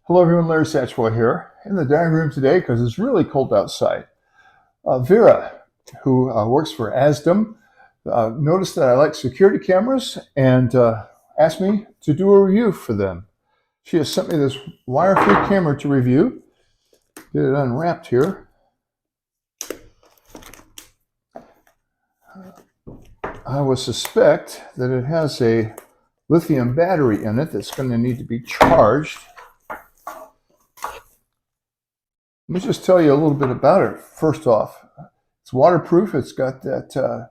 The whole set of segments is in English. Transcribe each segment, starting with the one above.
Hello everyone, Larry Satchwell here in the dining room today because it's really cold outside. Vera, who works for ASDM, noticed that I like security cameras and asked me to do a review for them. She has sent me this wire-free camera to review. Get it unwrapped here. I would suspect that it has a lithium battery in it that's going to need to be charged. Let me just tell you a little bit about it. First off, it's waterproof. It's got that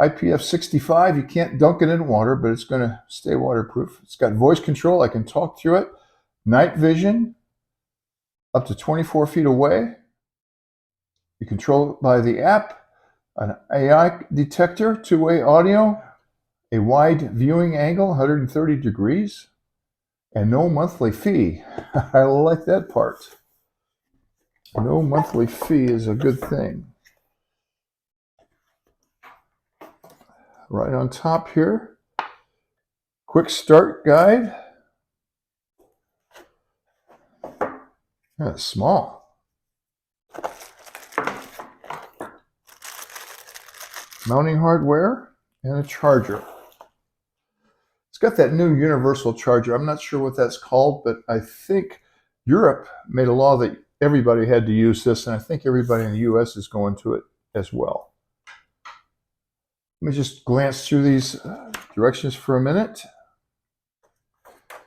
IPF65. You can't dunk it in water, but it's going to stay waterproof. It's got voice control. I can talk through it. Night vision, up to 24 feet away. You control it by the app. An AI detector, two-way audio, a wide viewing angle, 130 degrees, and no monthly fee. I like that part. No monthly fee is a good thing. Right on top here, quick start guide. That's small. Mounting hardware and a charger. It's got that new universal charger. I'm not sure what that's called, but I think Europe made a law that everybody had to use this, and I think everybody in the US is going to it as well. Let me just glance through these directions for a minute.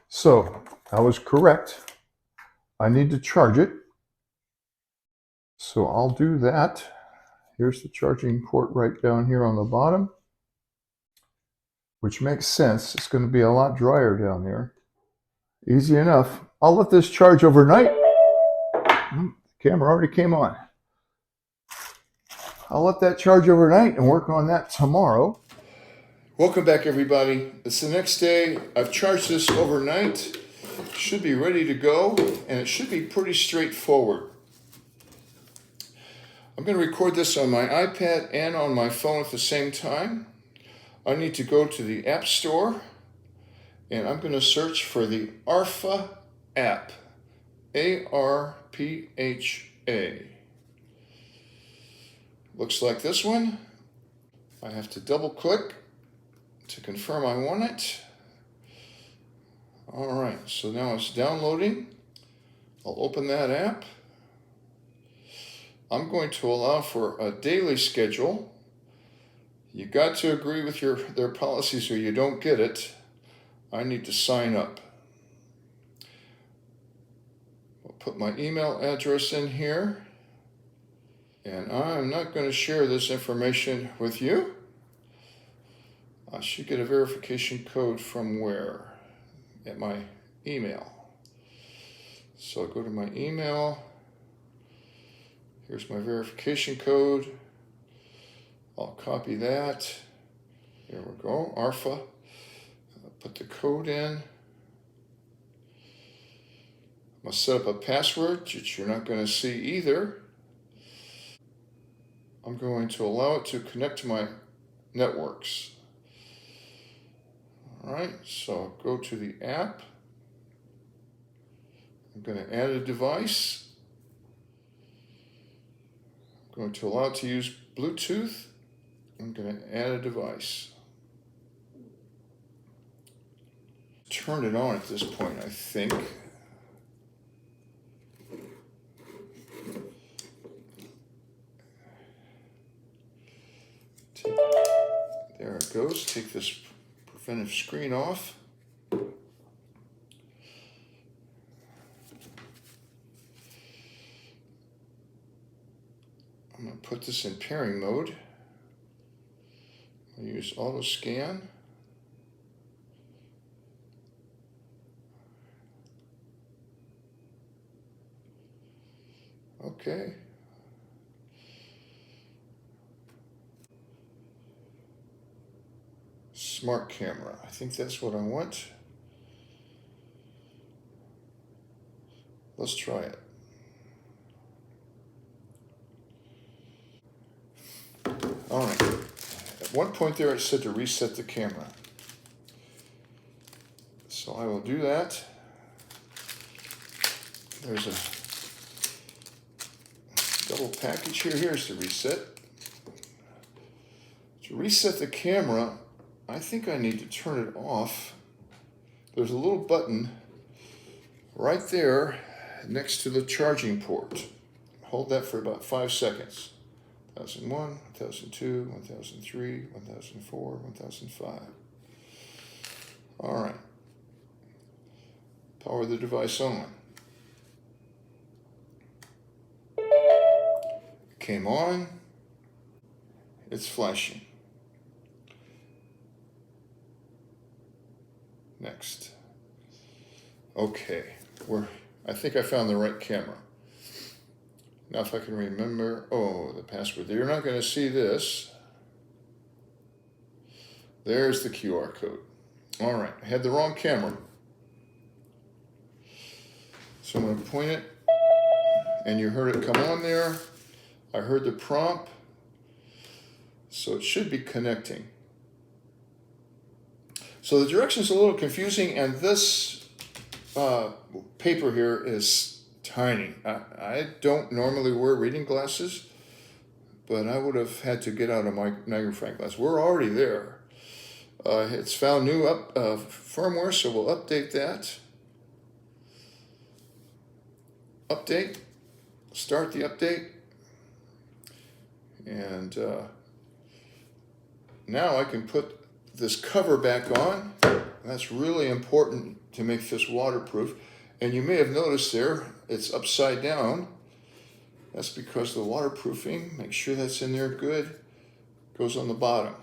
So, I was correct. I need to charge it. So I'll do that. Here's the charging port right down here on the bottom, which makes sense. It's going to be a lot drier down there. Easy enough. I'll let this charge overnight. The camera already came on. I'll let that charge overnight and work on that tomorrow. Welcome back, everybody. It's the next day. I've charged this overnight. Should be ready to go, and it should be pretty straightforward. I'm going to record this on my iPad and on my phone at the same time. I need to go to the App Store, and I'm going to search for the ARPHA app. ARPHA. Looks like this one. I have to double click to confirm I want it. All right, so now it's downloading. I'll open that app. I'm going to allow for a daily schedule. You got to agree with their policies or you don't get it. I need to sign up. I'll put my email address in here. And I'm not going to share this information with you. I should get a verification code from where? At my email. So I'll go to my email. Here's my verification code. I'll copy that. There we go, ARPHA. I'll put the code in. I'm going to set up a password that you're not going to see either. I'm going to allow it to connect to my networks. All right, so I'll go to the app. I'm going to add a device. I'm going to allow it to use Bluetooth. I'm going to add a device. Turn it on at this point, I think. There it goes. Take this preventive screen off. I'm going to put this in pairing mode. I'll use auto scan. Okay. Smart camera. I think that's what I want. Let's try it. All right. At one point there it said to reset the camera. So I will do that. there's a double package here. Here's the reset. To reset the camera, I think I need to turn it off. There's a little button right there next to the charging port. Hold that for about 5 seconds. 1001, 1002, 1003, 1004, 1005. All right. Power the device on. Came on. It's flashing. Next. Okay. I think I found the right camera. Now if I can remember, the password. You're not going to see this. There's the QR code. All right, I had the wrong camera. So I'm going to point it, and you heard it come on there. I heard the prompt, so it should be connecting. So the direction's a little confusing, and this paper here is tiny. I don't normally wear reading glasses, but I would have had to get out of my magnifying glass. We're already there. It's found new firmware, so we'll update that. Update. Start the update. And now I can put this cover back on. That's really important to make this waterproof. And you may have noticed there, it's upside down. That's because the waterproofing, make sure that's in there good, goes on the bottom.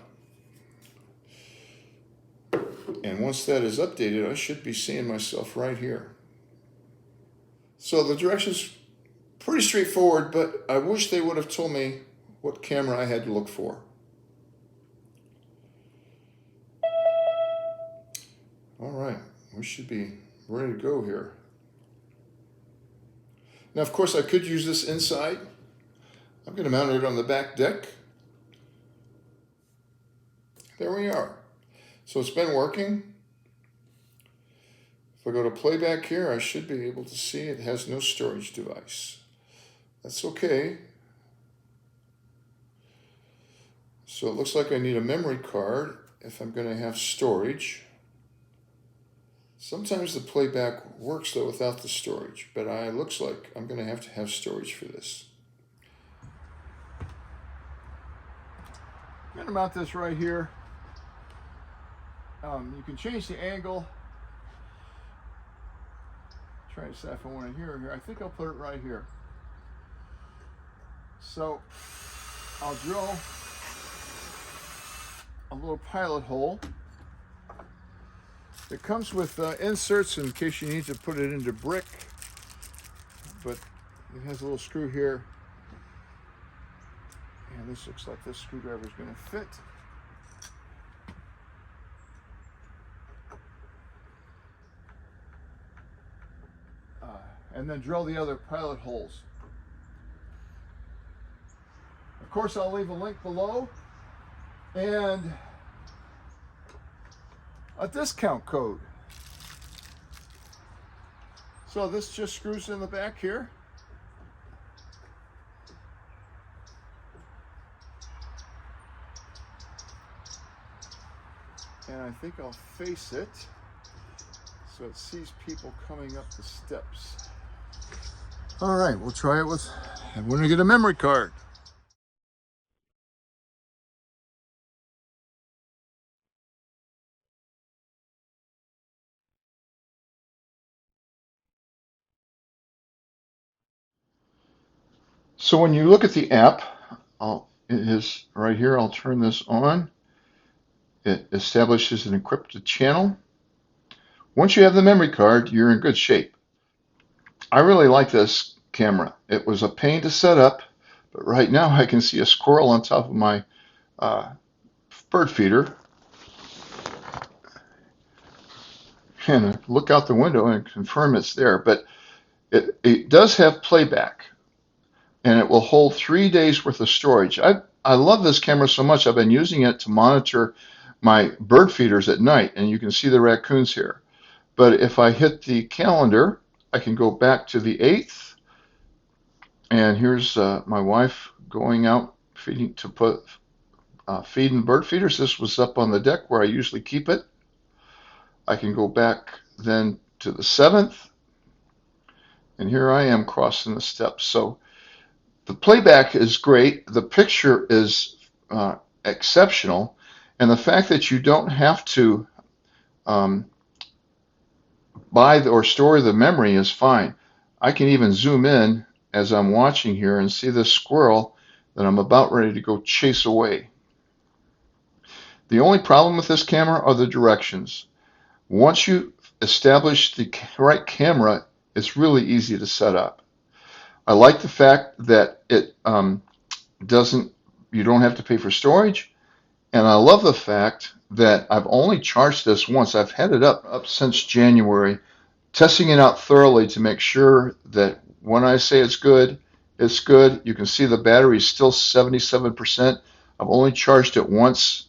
And once that is updated, I should be seeing myself right here. So the directions pretty straightforward, but I wish they would have told me what camera I had to look for. All right, we should be ready to go here. Now, of course, I could use this inside. I'm going to mount it on the back deck. There we are. So it's been working. If I go to playback here, I should be able to see it has no storage device. That's okay. So it looks like I need a memory card if I'm going to have storage. Sometimes the playback works though without the storage, but it looks like I'm going to have storage for this. I'm going to mount this right here. You can change the angle. Try to decide if I want it here or here. I think I'll put it right here. So I'll drill a little pilot hole. It comes with inserts in case you need to put it into brick, but it has a little screw here, and this looks like this screwdriver is going to fit. And then drill the other pilot holes. Of course, I'll leave a link below and a discount code. So this just screws in the back here. And I think I'll face it so it sees people coming up the steps. All right, we'll try it with, I'm going to get a memory card. So when you look at the app, it is right here. I'll turn this on. It establishes an encrypted channel. Once you have the memory card, you're in good shape. I really like this camera. It was a pain to set up, but right now I can see a squirrel on top of my bird feeder. And look out the window and confirm it's there. But it does have playback, and it will hold 3 days worth of storage. I love this camera so much. I've been using it to monitor my bird feeders at night, and you can see the raccoons here. But if I hit the calendar, I can go back to the 8th, and here's my wife going out feeding to put feeding bird feeders. This was up on the deck where I usually keep it. I can go back then to the 7th, and here I am crossing the steps. So the playback is great. The picture is exceptional, and the fact that you don't have to buy or store the memory is fine. I can even zoom in as I'm watching here and see this squirrel that I'm about ready to go chase away. The only problem with this camera are the directions. Once you establish the right camera, it's really easy to set up. I like the fact that it you don't have to pay for storage, and I love the fact that I've only charged this once. I've had it up since January, testing it out thoroughly to make sure that when I say it's good, it's good. You can see the battery is still 77%. I've only charged it once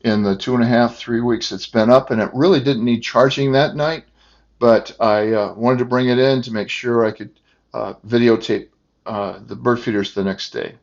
in the 2.5, 3 weeks it's been up, and it really didn't need charging that night, but I wanted to bring it in to make sure I could videotape the bird feeders the next day.